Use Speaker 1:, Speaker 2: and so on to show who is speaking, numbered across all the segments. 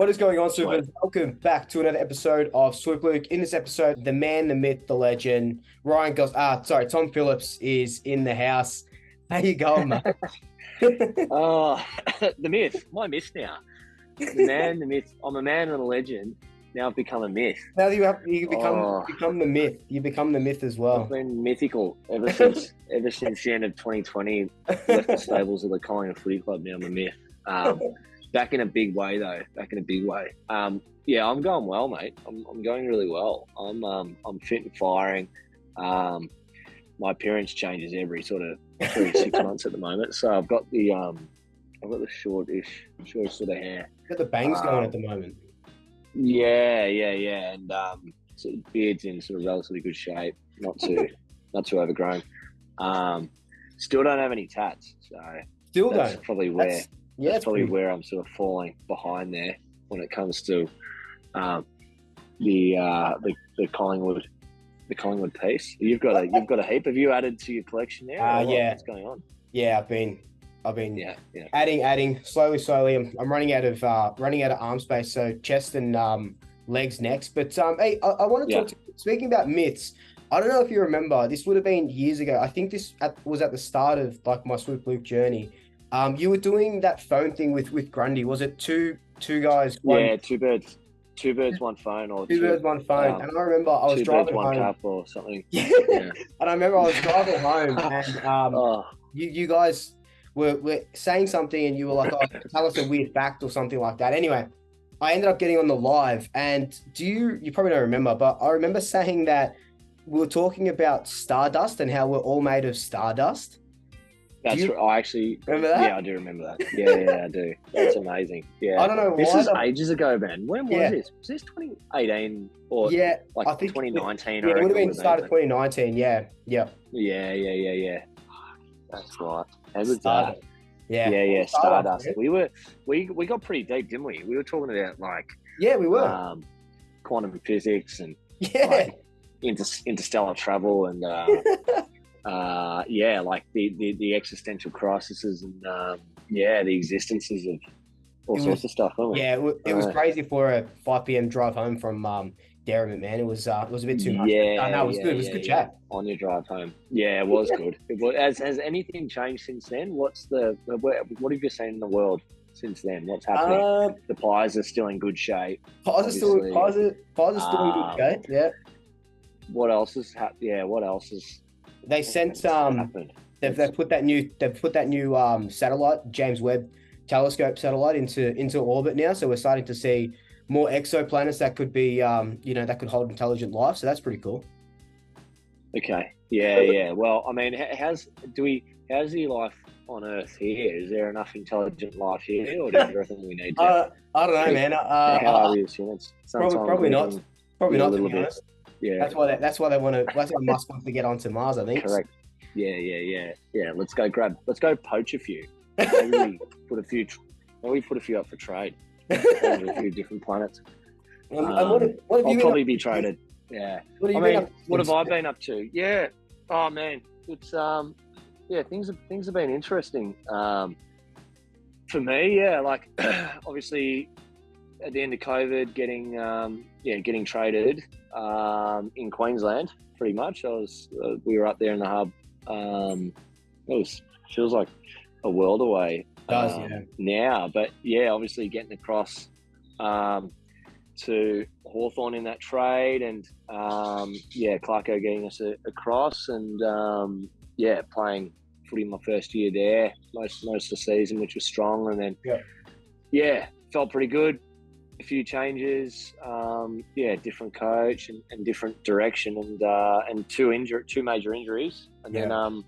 Speaker 1: What is going on,
Speaker 2: Sweet.
Speaker 1: Supers? Welcome back to another episode of Swoop. In this episode, the man, the myth, the legend, Tom Phillips is in the house. How you going, mate?
Speaker 2: Oh, the myth. My myth now. The man, the myth. I'm a man and a legend. Now I've become a myth.
Speaker 1: Now you
Speaker 2: Oh,
Speaker 1: become the myth. You become the myth as well.
Speaker 2: I've been mythical ever since the end of 2020. Left the stables of the Collingwood Footy Club. Now I'm a myth. Back in a big way though. Back in a big way. Yeah, I'm going well, mate. I'm going really well. I'm fit and firing. My appearance changes every sort of 6 months at the moment. So I've got the shortish sort of hair.
Speaker 1: Got the bangs going at the moment.
Speaker 2: Yeah, and sort of beard's in sort of relatively good shape, not too overgrown. Still don't have any tats, so that's probably where where I'm sort of falling behind there when it comes to the Collingwood piece. You've got a heap. Have you added to your collection now?
Speaker 1: Yeah.
Speaker 2: What's going on?
Speaker 1: Yeah, I've been adding slowly. I'm running out of arm space, so chest and legs next. But hey, I want to talk to you. Speaking about myths. I don't know if you remember. This would have been years ago. I think this was at the start of like my Swoop Luke journey. You were doing that phone thing with Grundy. Was it two guys?
Speaker 2: Two birds, one phone, or
Speaker 1: two birds, one phone. And I remember I was driving home. 2 birds, 1 cup, or something. Yeah. And I remember I was driving home, and you guys were saying something, and you were like, "Oh, tell us a weird fact" or something like that. Anyway, I ended up getting on the live, and you probably don't remember, but I remember saying that we were talking about Stardust and how we're all made of stardust.
Speaker 2: That's right. I actually
Speaker 1: remember that.
Speaker 2: Yeah, I do remember that. Yeah, I do. That's amazing. Yeah,
Speaker 1: I don't know.
Speaker 2: This is ages ago, man. When was this? Was this 2018 or I think 2019?
Speaker 1: Yeah, it would have been started 2019. Yeah.
Speaker 2: Yeah. That's right. How was that?
Speaker 1: Yeah.
Speaker 2: Stardust. We got pretty deep, didn't we? We were talking about
Speaker 1: we were
Speaker 2: quantum physics and interstellar travel and the existential crises and the existences of all sorts of stuff, wasn't it?
Speaker 1: Yeah, it was crazy for a 5 p.m. drive home from Derrimut, man. It was a bit too much. No, it was good. It was a good chat
Speaker 2: on your drive home. Yeah, it was good. It was. Has anything changed since then? What have you seen in the world since then? What's happening? The Pies are still in good shape.
Speaker 1: Pies are still in good shape. Yeah.
Speaker 2: What else is happening? What else is?
Speaker 1: They sent they've put that new satellite, James Webb telescope satellite into orbit now. So we're starting to see more exoplanets that could be that could hold intelligent life. So that's pretty cool.
Speaker 2: Okay. Yeah. Well, I mean, how's the life on Earth here? Is there enough intelligent life here, or do you reckon we need to?
Speaker 1: I don't know, man.
Speaker 2: How are we as humans?
Speaker 1: Probably not. Probably not.
Speaker 2: A little bit. Yeah.
Speaker 1: That's why Musk wants to get onto Mars, I think.
Speaker 2: Correct. Yeah. Let's go poach a few. Maybe put a few up for trade. A few different planets.
Speaker 1: I'll
Speaker 2: probably be traded. Yeah. What have I been up to? Yeah. Oh man, it's things have been interesting. For me, obviously at the end of COVID, getting traded in Queensland, pretty much. We were up there in the hub. Feels like a world away now, but obviously getting across to Hawthorn in that trade, and Clarko getting us across, and playing footy my first year there, most of the season, which was strong, and then felt pretty good. A few changes, different coach and different direction, and two major injuries, and then I'm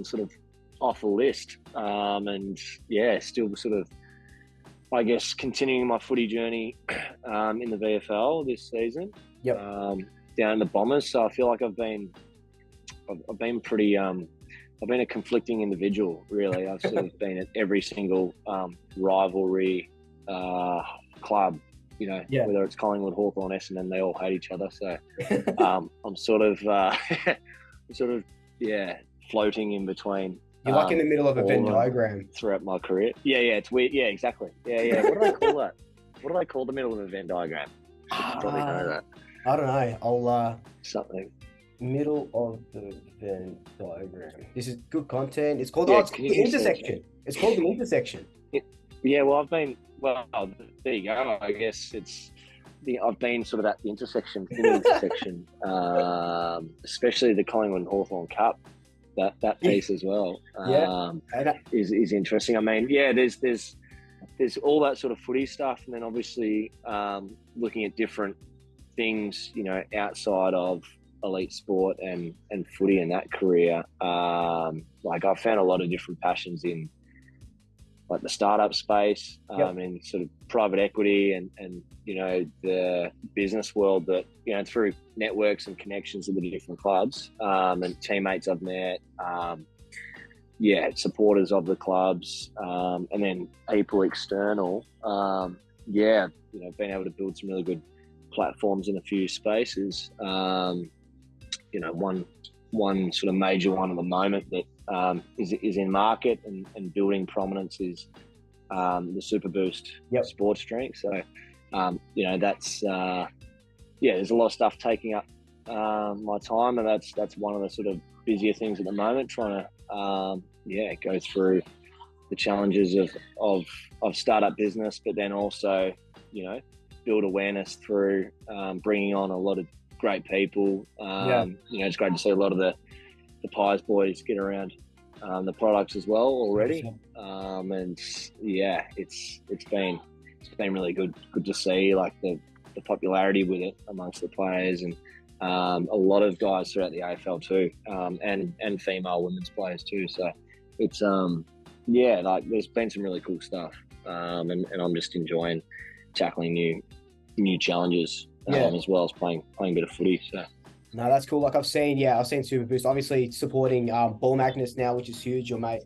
Speaker 2: sort of off the list, still sort of, I guess, continuing my footy journey in the VFL this season.
Speaker 1: Yep.
Speaker 2: Down in the Bombers, so I feel like I've been pretty I've been a conflicting individual, really. I've sort of been at every single rivalry club, whether it's Collingwood, Hawthorn, Essendon, they all hate each other. So I'm sort of floating in between
Speaker 1: You're like in the middle of a Venn diagram
Speaker 2: throughout my career. Yeah, it's weird. Yeah, exactly. Yeah. What do I call that? What do I call the middle of a Venn diagram? I should probably know that.
Speaker 1: I don't know. I'll
Speaker 2: something.
Speaker 1: Middle of the Venn diagram. This is good content. It's called the intersection. It's called the intersection.
Speaker 2: Yeah, well, there you go. I guess I've been sort of at the intersection, especially the Collingwood and Hawthorn Cup. That piece as well is interesting. I mean, there's all that sort of footy stuff, and then obviously looking at different things, outside of elite sport and footy and that career. Like I've found a lot of different passions in like the startup space, and sort of private equity and the business world that, through networks and connections with the different clubs, and teammates I've met, supporters of the clubs, and then people external, being able to build some really good platforms in a few spaces. One sort of major one at the moment that is in market and building prominence is the SUPERBOOST sports drink. So, that's there's a lot of stuff taking up my time, and that's one of the sort of busier things at the moment. Trying to go through the challenges of startup business, but then also build awareness through bringing on a lot of great people. It's great to see a lot of the Pies boys get around the products as well already. It's been really good to see like the popularity with it amongst the players, and a lot of guys throughout the AFL too, and female women's players too. So it's there's been some really cool stuff, and I'm just enjoying tackling new challenges, as well as playing a bit of footy. So
Speaker 1: no, that's cool. Like I've seen SuperBoost obviously supporting Ball Magnets now, which is huge. Your mate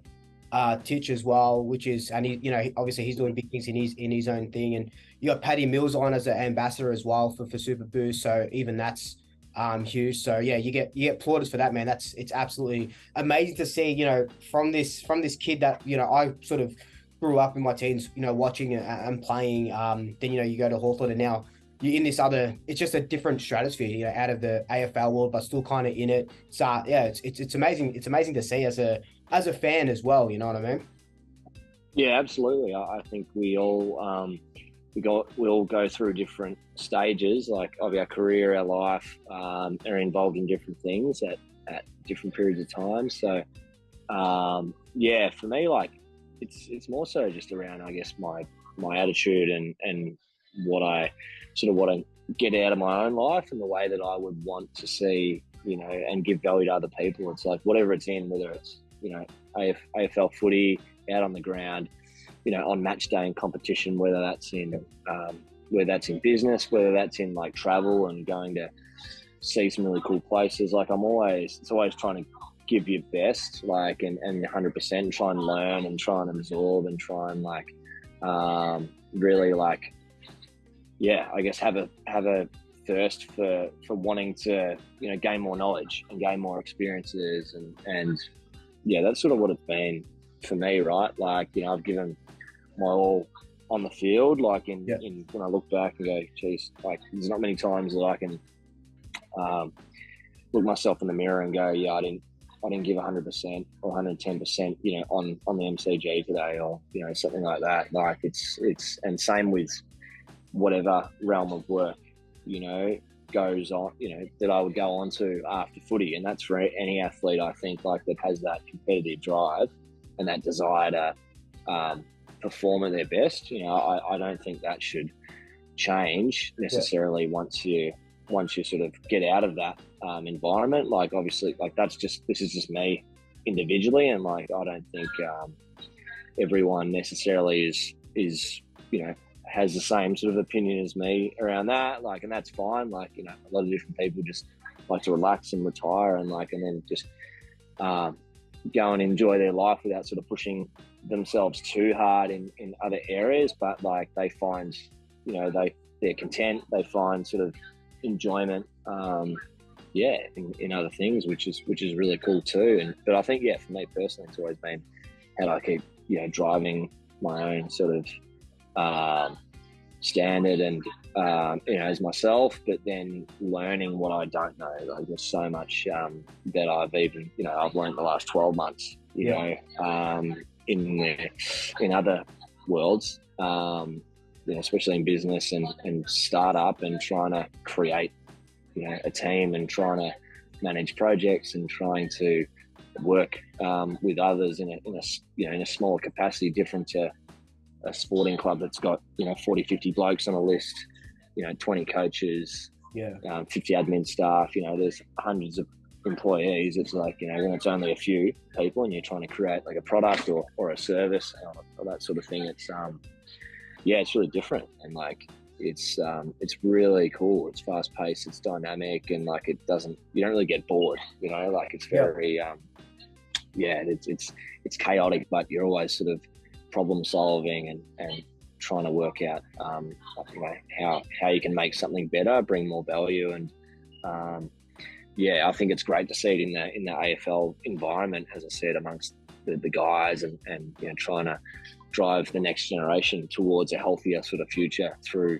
Speaker 1: Titch as well, which is, and he obviously he's doing big things in his own thing, and you got Paddy Mills on as an ambassador as well for SuperBoost. So even that's huge. So yeah, you get plaudits for that, man. It's absolutely amazing to see, from this kid that I sort of grew up in my teens, watching and playing. Then you go to Hawthorn, and now you're in this other. It's just a different stratosphere, out of the AFL world, but still kind of in it. So yeah, it's amazing. It's amazing to see as a fan as well. You know what I mean?
Speaker 2: Yeah, absolutely. I think we all we all go through different stages, like of our career, our life, are involved in different things at different periods of time. So for me, like it's more so just around, I guess, my attitude and what I want to get out of my own life, and the way that I would want to see, and give value to other people. It's like whatever it's in, whether it's AFL footy, out on the ground, on match day and competition, whether that's in business, whether that's in like travel and going to see some really cool places. Like it's always trying to give your best, like, and 100%, try and learn and try and absorb and try and like, really like, I guess have a thirst for wanting to, gain more knowledge and gain more experiences. And that's sort of what it's been for me, right? Like, I've given my all on the field, like in when I look back and go, geez, like there's not many times that I can look myself in the mirror and go, I didn't give 100% or 110%, on the MCG today, or, something like that. Like it's, and same with whatever realm of work, goes on, that I would go on to after footy. And that's for any athlete, I think, like that has that competitive drive and that desire to perform at their best. I don't think that should change necessarily once you sort of get out of that environment. Like obviously, like this is just me individually, and like I don't think everyone necessarily is has the same sort of opinion as me around that. Like, and that's fine. Like, a lot of different people just like to relax and retire and then just go and enjoy their life without sort of pushing themselves too hard in other areas. But like they find, they're content, they find sort of enjoyment in other things, which is really cool too. But I think, for me personally, it's always been how do I keep, driving my own sort of standard and, as myself, but then learning what I don't know. Like, there's so much that I've even, I've learned the last 12 months, in other worlds, especially in business and startup and trying to create, a team and trying to manage projects and trying to work with others in a smaller capacity, different to a sporting club that's got 40, 50 blokes on a list, 20 coaches, 50 admin staff. There's hundreds of employees. It's like, when it's only a few people and you're trying to create like a product or a service or that sort of thing, it's it's really different, and like it's really cool. It's fast paced, it's dynamic, and like you don't really get bored, like it's very it's chaotic, but you're always sort of problem solving and trying to work out how you can make something better, bring more value. And I think it's great to see it in the AFL environment, as I said, amongst the guys and trying to drive the next generation towards a healthier sort of future through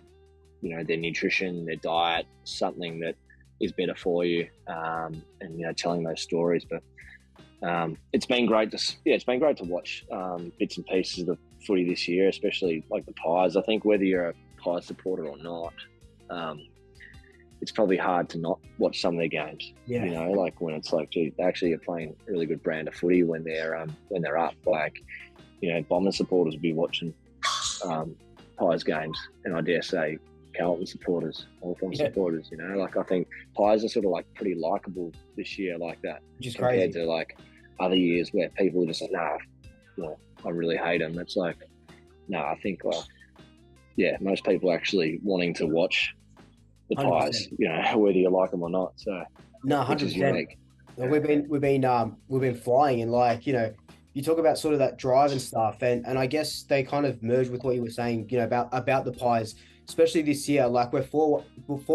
Speaker 2: their nutrition, their diet, something that is better for you, and telling those stories. But it's been great to watch bits and pieces of the footy this year, especially like the Pies. I think whether you're a Pies supporter or not, it's probably hard to not watch some of their games. Like when it's like, gee, they actually are playing a really good brand of footy when they're up. Like, Bomber supporters will be watching Pies games, and I dare say Carlton supporters, Hawthorn supporters. Like, I think Pies are sort of like pretty likable this year, like that,
Speaker 1: just
Speaker 2: compared
Speaker 1: crazy
Speaker 2: to like other years where people are just like, I really hate them. It's like, no, I think most people actually wanting to watch the 100%. Pies, whether you like them or not. So
Speaker 1: no, 100%. We've been flying, and like you talk about sort of that drive and stuff, and I guess they kind of merge with what you were saying, about the Pies, especially this year. Like, we're four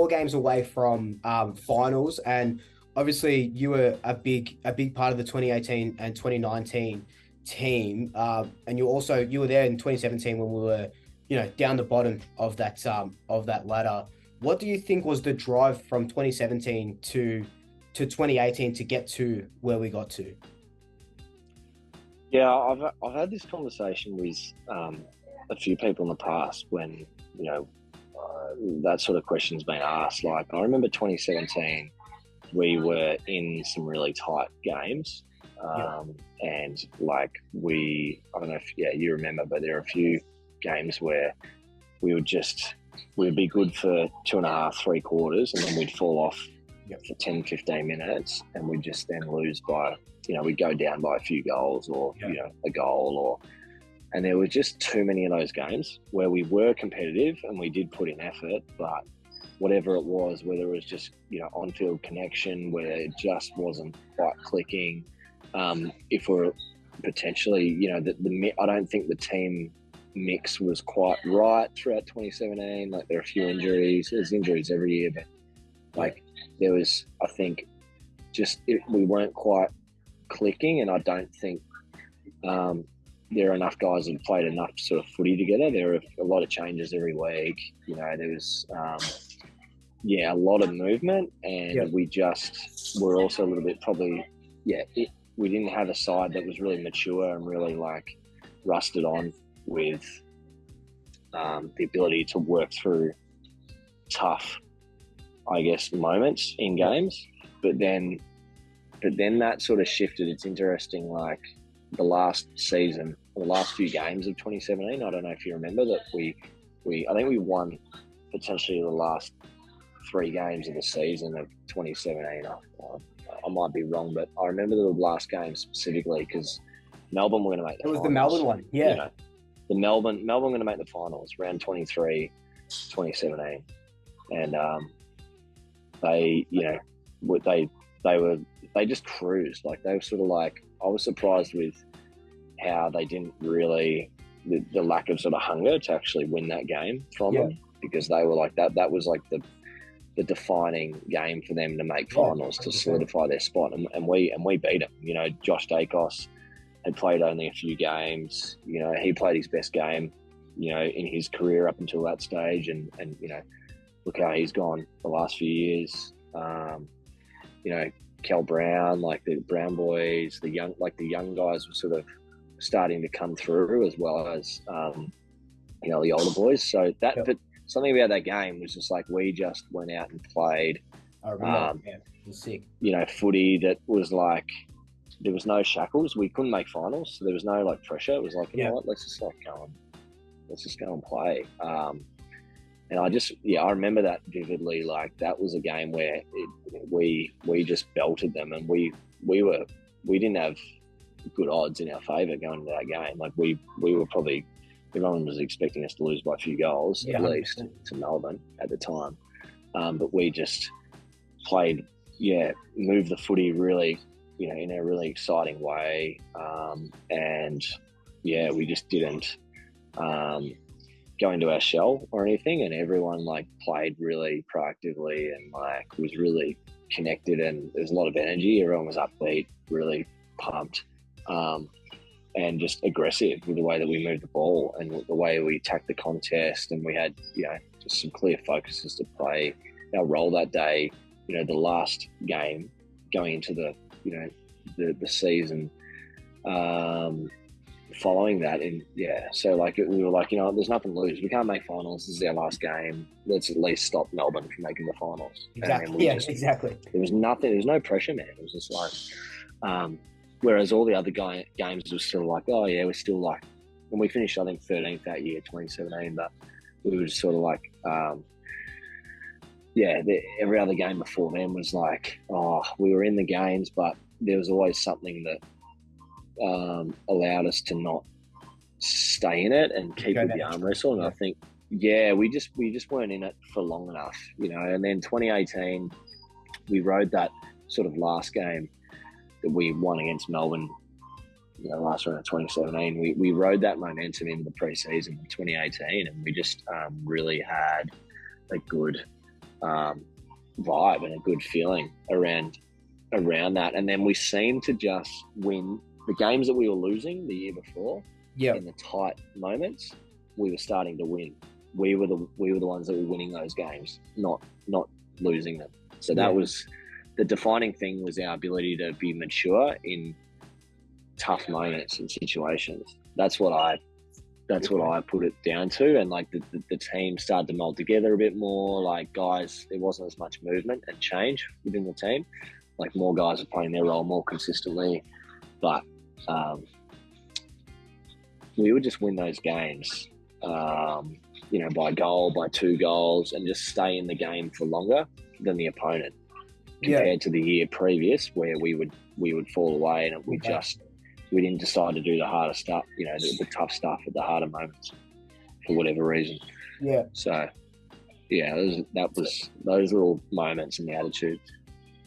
Speaker 1: games away from finals, and obviously you were a big part of the 2018 and 2019 team, and you were there in 2017 when we were down the bottom of that ladder. What do you think was the drive from 2017 to 2018 to get to where we got to?
Speaker 2: Yeah, I've had this conversation with a few people in the past when that sort of question's been asked. Like, I remember 2017, we were in some really tight games, and like I don't know if you remember, but there are a few games where we would be good for 2.5, 3 quarters, and then we'd fall off for 10, 15 minutes, and we'd just then lose by, we'd go down by a few goals or, a goal, and there were just too many of those games where we were competitive and we did put in effort, but whatever it was, whether it was just, on-field connection, where it just wasn't quite clicking, if we're potentially, I don't think the team mix was quite right throughout 2017. Like, there are a few injuries. There's injuries every year, but like there was, I think, we weren't quite clicking, and I don't think there are enough guys that played enough sort of footy together. There were a lot of changes every week. There was a lot of movement, and we just were also a little bit probably we didn't have a side that was really mature and really like rusted on with the ability to work through tough, I guess, moments in games. But then that sort of shifted. It's interesting, like the last season, the last few games of 2017, I don't know if you remember that I think we won potentially the last 3 games of the season of 2017. I might be wrong, but I remember the last game specifically because Melbourne were going to make the finals.
Speaker 1: It was the Melbourne one, yeah.
Speaker 2: The Melbourne going to make the finals, round 23, 2017, and they just cruised. Like, they were sort of like, I was surprised with how they didn't really, the lack of sort of hunger to actually win that game from them, because they were like that was like the defining game for them to make finals, to solidify their spot, and we beat them. You know, Josh Dacos had played only a few games. You know, he played his best game, you know, in his career up until that stage, and you know, look how he's gone the last few years. You know, Kel Brown, like the Brown boys, the young guys were sort of starting to come through, as well as you know, the older boys. So that, but something about that game was just like, we just went out and played.
Speaker 1: I remember, it was sick.
Speaker 2: You know, footy that was like, there was no shackles. We couldn't make finals, so there was no like pressure. It was like, you know what, let's just go and play. And I remember that vividly. Like, that was a game where we just belted them, and we didn't have good odds in our favour going into that game. Like, we were probably, everyone was expecting us to lose by a few goals, at least, to Melbourne at the time. But we just played, moved the footy really, you know, in a really exciting way. And we just didn't go into our shell or anything, and everyone like played really proactively and like was really connected, and there's a lot of energy. Everyone was upbeat, really pumped, and just aggressive with the way that we moved the ball and the way we attacked the contest. And we had, you know, just some clear focuses to play our role that day. You know, the last game going into the, you know, the season following that. And so like we were like, you know, there's nothing to lose. We can't make finals. This is our last game. Let's at least stop Melbourne from making the finals.
Speaker 1: Exactly. Exactly.
Speaker 2: There was nothing. There was no pressure, man. It was just like, whereas all the other games was still like, oh yeah, we're still like, when we finished, I think 13th that year, 2017, but we were just sort of like, every other game before then was like, oh, we were in the games, but there was always something that allowed us to not stay in it and keep with the arm wrestle. And I think, we just weren't in it for long enough, you know. And then 2018, we rode that sort of last game that we won against Melbourne, you know, last round of 2017. We rode that momentum into the preseason in 2018, and we just really had a good vibe and a good feeling around that. And then we seemed to just win the games that we were losing the year before. In the tight moments, we were starting to win. We were the ones that were winning those games, not losing them. So that was the defining thing, was our ability to be mature in tough moments and situations. That's what I put it down to. And like the team started to mold together a bit more. Like, guys, there wasn't as much movement and change within the team. Like, more guys are playing their role more consistently, but we would just win those games, you know, by goal, by 2 goals, and just stay in the game for longer than the opponent, compared to the year previous, where we would fall away, and we didn't decide to do the harder stuff, you know, the tough stuff at the harder moments for whatever reason. So those little moments and the attitude.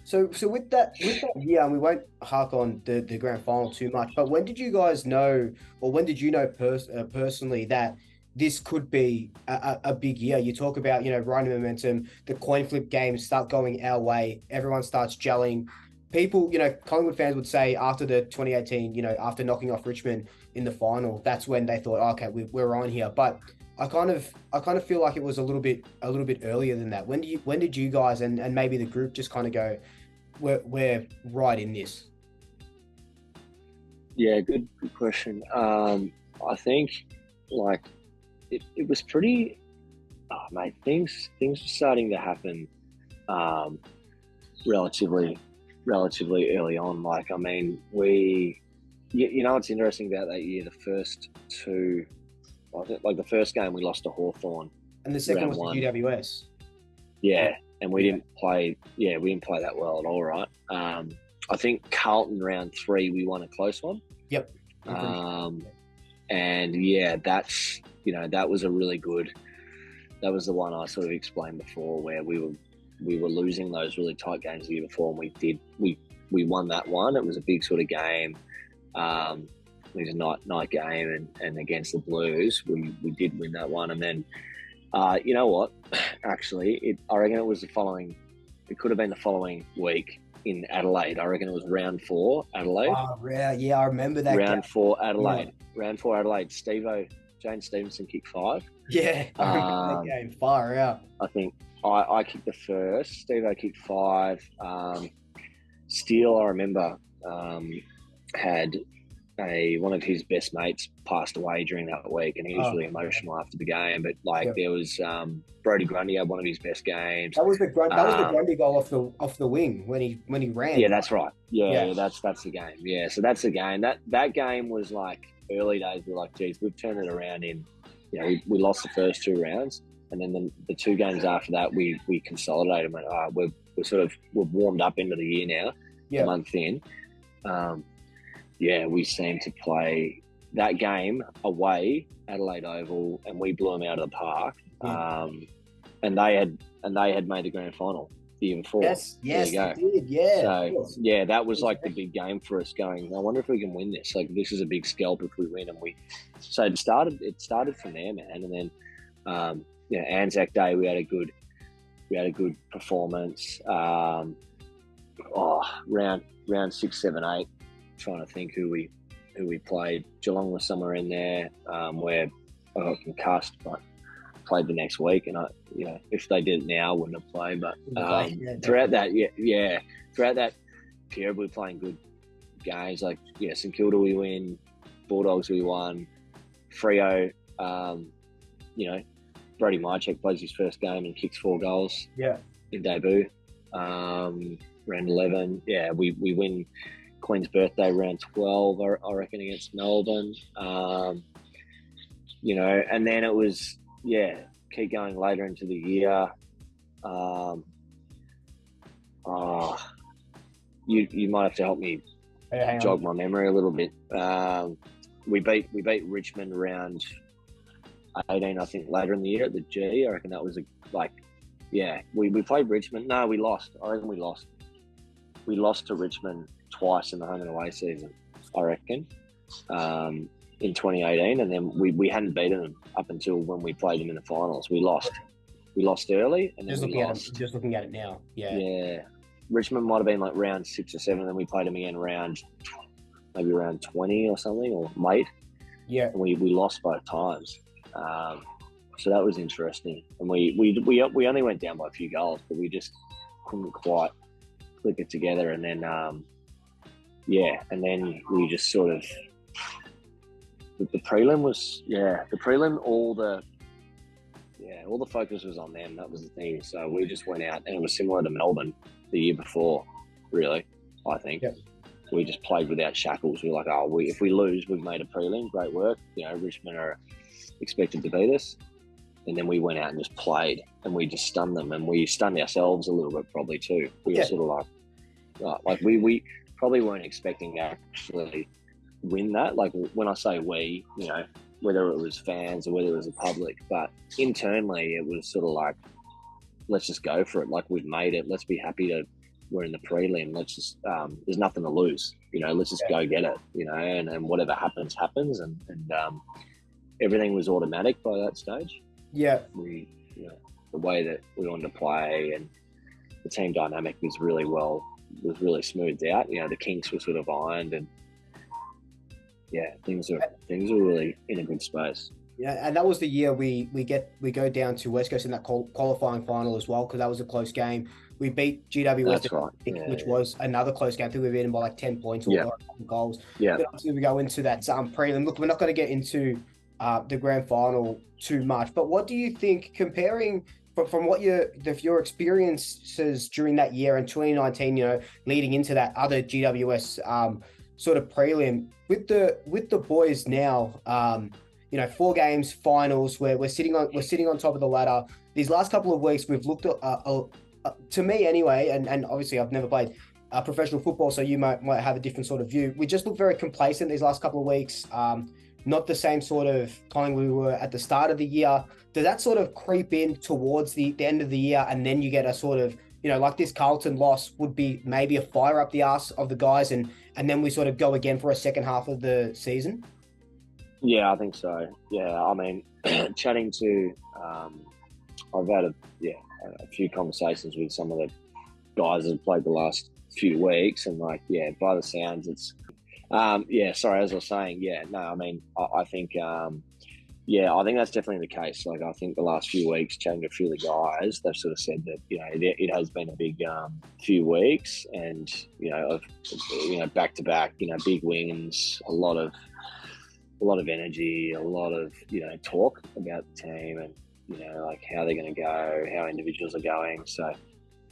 Speaker 1: So with that year, and we won't hark on the grand final too much, but when did you guys know, or when did you know personally that this could be a big year? You talk about, you know, riding momentum, the coin flip games start going our way, everyone starts gelling. People, you know, Collingwood fans would say after the 2018, you know, after knocking off Richmond in the final, that's when they thought, okay, we're on here. But I kind of feel like it was a little bit earlier than that. When did you guys and maybe the group just kind of go, we're right in this?
Speaker 2: Yeah, good question. I think like it was pretty, mate, things were starting to happen relatively early on. Like, I mean, you know what's interesting about that year, the first two, like the first game we lost to Hawthorn,
Speaker 1: and the second was the GWS.
Speaker 2: And we didn't play that well at all, right? I think Carlton round 3 we won a close one. And that's, you know, that was a really good, that was the one I sort of explained before, where we were losing those really tight games the year before, and we won that one. It was a big sort of game. It was a night game, and against the Blues we did win that one. And then You know what? Actually, I reckon it was the following. It could have been the following week in Adelaide. I reckon it was round 4, Adelaide.
Speaker 1: Oh, yeah, I remember that.
Speaker 2: Round 4, Adelaide. Yeah. Round 4, Adelaide. Jane Stevenson kicked 5.
Speaker 1: Yeah, I remember that game. Far out.
Speaker 2: I think I kicked the first. Steve-O kicked 5. Steele, I remember, had one of his best mates passed away during that week, and he was really emotional after the game. But there was Brodie Grundy had one of his best games.
Speaker 1: That was the Grundy goal off the wing when he ran.
Speaker 2: Yeah, that's right. Yeah, that's the game. Yeah, so that's the game. That game was like early days. We were like, geez, we've turned it around in. We lost the first 2 rounds, and then the 2 games after that, we consolidated and went, we've warmed up into the year now, a month in. We seemed to play that game away, Adelaide Oval, and we blew them out of the park. And they had made the grand final the year before.
Speaker 1: Yes, they did. Yeah.
Speaker 2: So that was like the big game for us. Going, I wonder if we can win this. Like, this is a big scalp if we win. And so it started from there, man. And then Anzac Day, we had a good performance. Round 6, 7, 8. Trying to think who we played. Geelong was somewhere in there where I got concussed, but played the next week. And if they did it now, I wouldn't have played. But throughout that period, we were playing good games. Like St Kilda we win, Bulldogs we won, Freo. Brody Mychek plays his first game and kicks 4 goals.
Speaker 1: Yeah,
Speaker 2: in debut. Round 11, we win. Queen's birthday round 12, I reckon, against Melbourne. And then it was keep going later into the year. You might have to help me jog my memory a little bit. We beat Richmond round 18, I think, later in the year at the G. I reckon that was we played Richmond. No, we lost. I reckon we lost. We lost to Richmond twice in the home and away season, I reckon, in 2018, and then we hadn't beaten them up until when we played them in the finals. We lost early, and then
Speaker 1: just looking at it now,
Speaker 2: Richmond might have been like round 6 or 7, and then we played them again maybe round 20 or something, or late.
Speaker 1: Yeah,
Speaker 2: and we lost both times. So that was interesting, and we only went down by a few goals, but we just couldn't quite click it together, and then and then we just sort of the prelim was all the focus was on them. That was the thing. So we just went out, and it was similar to Melbourne the year before, really. I think we just played without shackles. We were like, if we lose, we've made a prelim. Great work. Richmond are expected to beat us, and then we went out and just played, and we just stunned them, and we stunned ourselves a little bit probably too. We were sort of like we probably weren't expecting to actually win that. Like, when I say we, whether it was fans or whether it was the public, but internally it was sort of like, let's just go for it. Like, we've made it. Let's be happy we're in the prelim. Let's just, there's nothing to lose, let's just go get it, and whatever happens. And everything was automatic by that stage.
Speaker 1: Yeah.
Speaker 2: The way that we wanted to play and the team dynamic was really smoothed out. The kinks were sort of ironed, and things are really in a good space.
Speaker 1: Yeah, and that was the year we go down to West Coast in that qualifying final as well, because that was a close game. We beat GWS, which was another close game. I think we beat them by like 10 points or goals. Yeah. But obviously we go into that prelim. Look, we're not going to get into the grand final too much, but what do you think, comparing from what your experiences during that year in 2019, leading into that other GWS sort of prelim with the boys now, 4 games, finals, where we're sitting on top of the ladder. These last couple of weeks, we've looked at, to me anyway, and obviously I've never played professional football, so you might have a different sort of view. We just look very complacent these last couple of weeks. Not the same sort of Collingwood we were at the start of the year. Does that sort of creep in towards the end of the year, and then you get a sort of, like this Carlton loss would be maybe a fire up the arse of the guys, and then we sort of go again for a second half of the season?
Speaker 2: Yeah, I think so. Yeah, I mean, chatting to I've had a few conversations with some of the guys that have played the last few weeks, and like, yeah, by the sounds, it's sorry, as I was saying, I mean, I think I think that's definitely the case. Like, I think the last few weeks, chatting to a few of the guys, they've sort of said that, you know, it has been a big few weeks, and, you know, back to back, you know, big wins, a lot of energy, a lot of, you know, talk about the team, and, you know, like how they're going to go, how individuals are going. So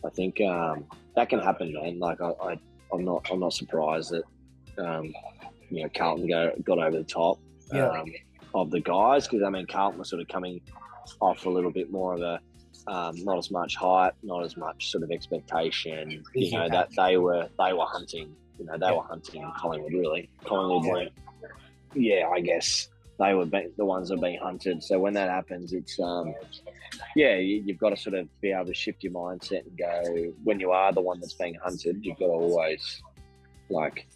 Speaker 2: I think that can happen, man. Like, I'm not surprised that you know, Carlton got over the top. Of the guys, because I mean, Carlton was sort of coming off a little bit more of a not as much hype, not as much sort of expectation. You know, that they were hunting. You know, they were hunting Collingwood, really. Collingwood were, I guess they were the ones that are being hunted. So when that happens, it's you've got to sort of be able to shift your mindset and go, when you are the one that's being hunted, you've got to always like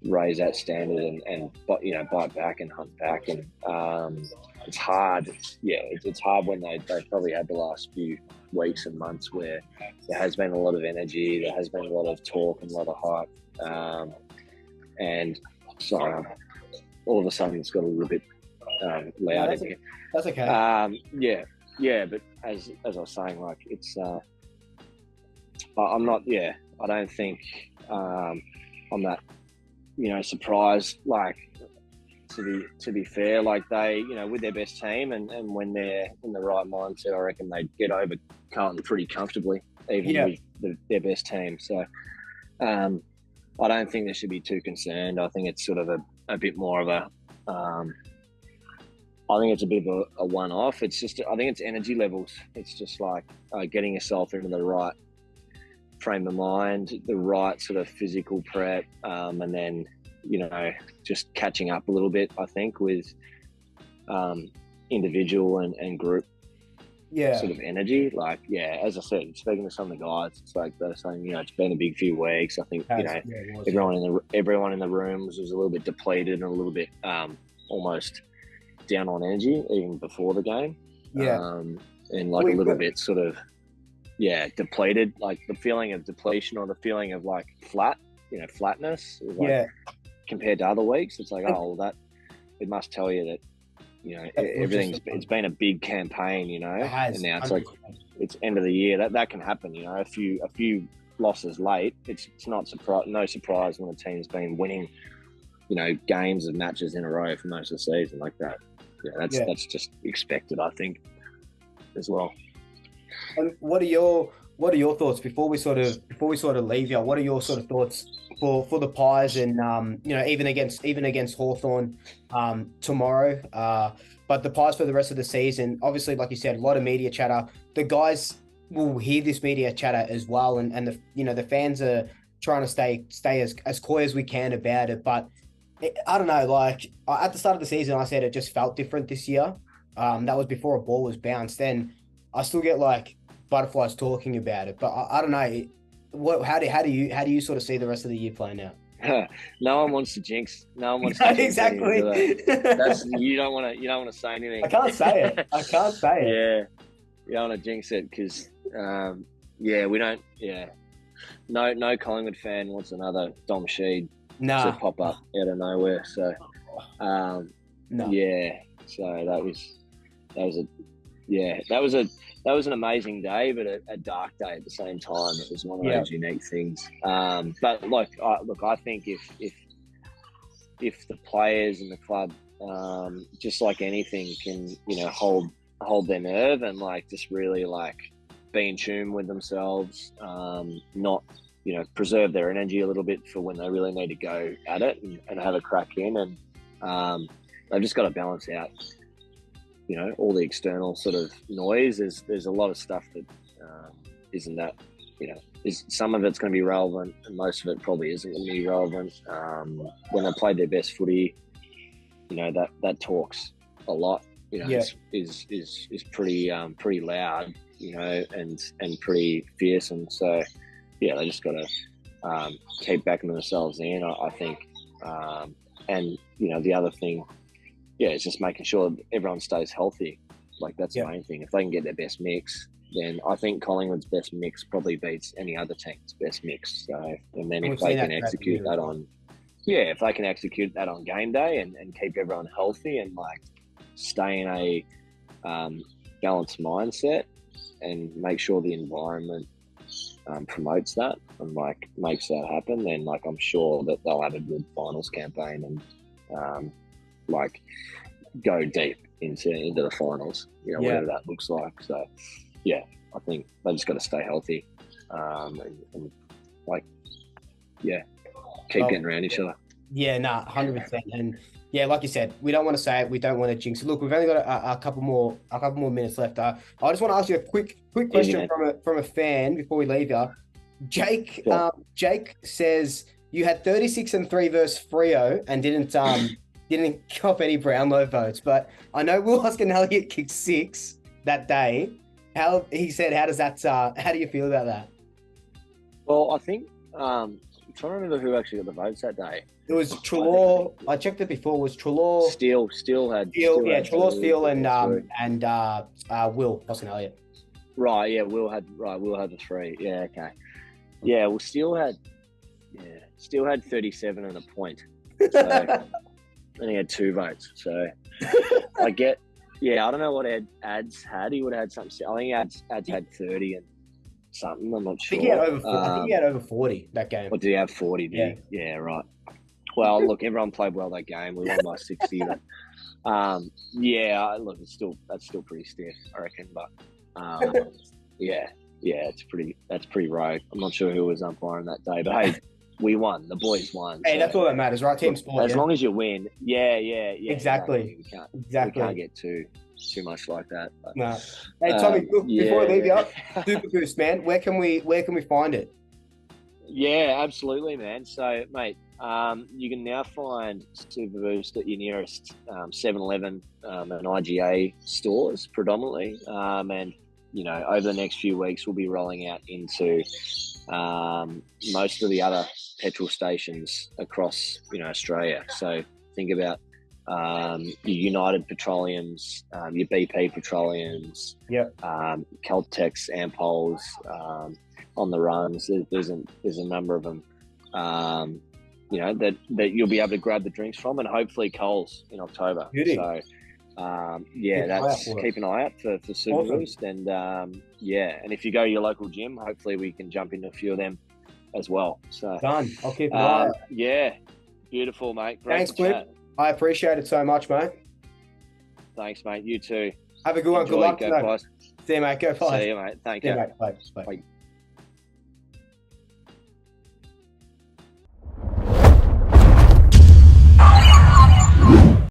Speaker 2: raise that standard and you know, bite back and hunt back. And it's hard. It's hard when they've probably had the last few weeks and months where there has been a lot of energy, there has been a lot of talk and a lot of hype, and sorry, all of a sudden it's got a little bit loud in here.
Speaker 1: That's okay.
Speaker 2: But as I was saying, like, it's I'm not I don't think I'm that, you know, surprised. Like, to be fair, like, they, you know, with their best team and when they're in the right mindset, I reckon they'd get over Carlton pretty comfortably, even with their best team. So I don't think they should be too concerned. I think it's sort of a bit more of a I think it's a bit of a one-off. It's just, I think it's energy levels. It's just like getting yourself into the right frame of mind, the right sort of physical prep, and then, you know, just catching up a little bit, I think, with individual and group sort of energy. Like, as I said, speaking to some of the guys, it's like they're saying, you know, it's been a big few weeks. I think, you know, everyone in the rooms was a little bit depleted and a little bit almost down on energy even before the game. And like a little bit sort of depleted, like the feeling of depletion or the feeling of like flat, you know, flatness, like, compared to other weeks. It's like, oh, well, that it must tell you that, you know, it's been a big campaign, you know, and now it's like it's end of the year. That can happen, you know. A few losses late, it's not no surprise when a team's been winning, you know, games and matches in a row for most of the season like that. That's just expected, I think, as well.
Speaker 1: And what are your thoughts before we sort of leave you? What are your sort of thoughts for the Pies and you know, even against Hawthorn tomorrow, but the Pies for the rest of the season? Obviously, like you said, a lot of media chatter. The guys will hear this media chatter as well, and the, you know, the fans are trying to stay as coy as we can about it. But I don't know, like, at the start of the season, I said it just felt different this year. That was before a ball was bounced. Then I still get like butterflies talking about it, but I don't know. How do you sort of see the rest of the year playing out?
Speaker 2: No one wants to jinx. No one wants to jinx
Speaker 1: exactly.
Speaker 2: That's, you don't want to say anything.
Speaker 1: I can't say it.
Speaker 2: Yeah, you don't want to jinx it because we don't. Yeah, no Collingwood fan wants another Dom Sheed to pop up out of nowhere. So so that was an amazing day, but a dark day at the same time. It was one of those unique things. But I think if the players and the club, just like anything, can, you know, hold their nerve and like just really like be in tune with themselves, not, you know, preserve their energy a little bit for when they really need to go at it and have a crack in, and they've just got to balance out, you know, all the external sort of noise. There's a lot of stuff that isn't that, you know, some of it's going to be relevant and most of it probably isn't going to be relevant. When they played their best footy, you know, that talks a lot, you know, is pretty loud, you know, and pretty fierce. And so, they just got to keep backing themselves in, I think. And, you know, the other thing, it's just making sure everyone stays healthy. Like that's the main thing. If they can get their best mix, then I think Collingwood's best mix probably beats any other team's best mix. So, and then if they can execute that on, if they can execute that on game day and keep everyone healthy and like stay in a balanced mindset and make sure the environment promotes that and like makes that happen, then like I'm sure that they'll have a good finals campaign and like go deep into the finals, whatever that looks like. So I think they just got to stay healthy and like keep getting around each other.
Speaker 1: 100%. And like you said, we don't want to say it, we don't want to jinx it. Look, we've only got a couple more minutes left. I just want to ask you a quick question from a fan before we leave you. Jake says you had 36-3 versus Freo and didn't cop any Brownlow votes, but I know Will Hoskin Elliott kicked 6 that day. How do you feel about that?
Speaker 2: Well, I think I'm trying to remember who actually got the votes that day.
Speaker 1: It was Treloar. I checked it before. It was Treloar.
Speaker 2: Steele had
Speaker 1: Treloar, Steele, and Will Hoskin Elliott.
Speaker 2: Right. Yeah. Will had the 3. Yeah. Okay. Yeah. Well, Steele had 37 and a point. So, and he had 2 votes. So I get. Yeah, I don't know what Ads had. He would have had something. I think Ads had 30 and something. I'm not sure.
Speaker 1: I think he had over 40 that game.
Speaker 2: Or did he have 40? Yeah, right. Well, look, everyone played well that game. We won by 60. But, look, that's still pretty stiff, I reckon. But that's pretty rogue. I'm not sure who was umpiring that day, but hey, we won. The boys won.
Speaker 1: Hey, so that's all that matters, right? Team sport.
Speaker 2: As long as you win. Yeah.
Speaker 1: Exactly.
Speaker 2: We can't get too much like that. But,
Speaker 1: no. Hey, Tommy, look, before I leave you, SuperBoost, man, where can we find it?
Speaker 2: Yeah, absolutely, man. So, mate, you can now find SuperBoost at your nearest 7-Eleven and IGA stores predominantly. And, over the next few weeks, we'll be rolling out into most of the other petrol stations across Australia. So think about your United Petroleums, your BP Petroleums, Caltex, Ampols, on the runs. There's a number of them, that you'll be able to grab the drinks from, and hopefully Coles in October.
Speaker 1: Beauty.
Speaker 2: So keep an eye out for SuperBoost. Awesome. And and if you go to your local gym, hopefully we can jump into a few of them as well. So
Speaker 1: done. I'll keep an eye out.
Speaker 2: Yeah, beautiful, mate. Great.
Speaker 1: Thanks, Flip. I appreciate it so much, mate.
Speaker 2: Thanks, mate. You too.
Speaker 1: Have a good one. Good luck.
Speaker 2: Go Pies.
Speaker 1: See you, mate. Go Pies.
Speaker 2: See you, mate. Thank you.
Speaker 1: See you, mate. Bye.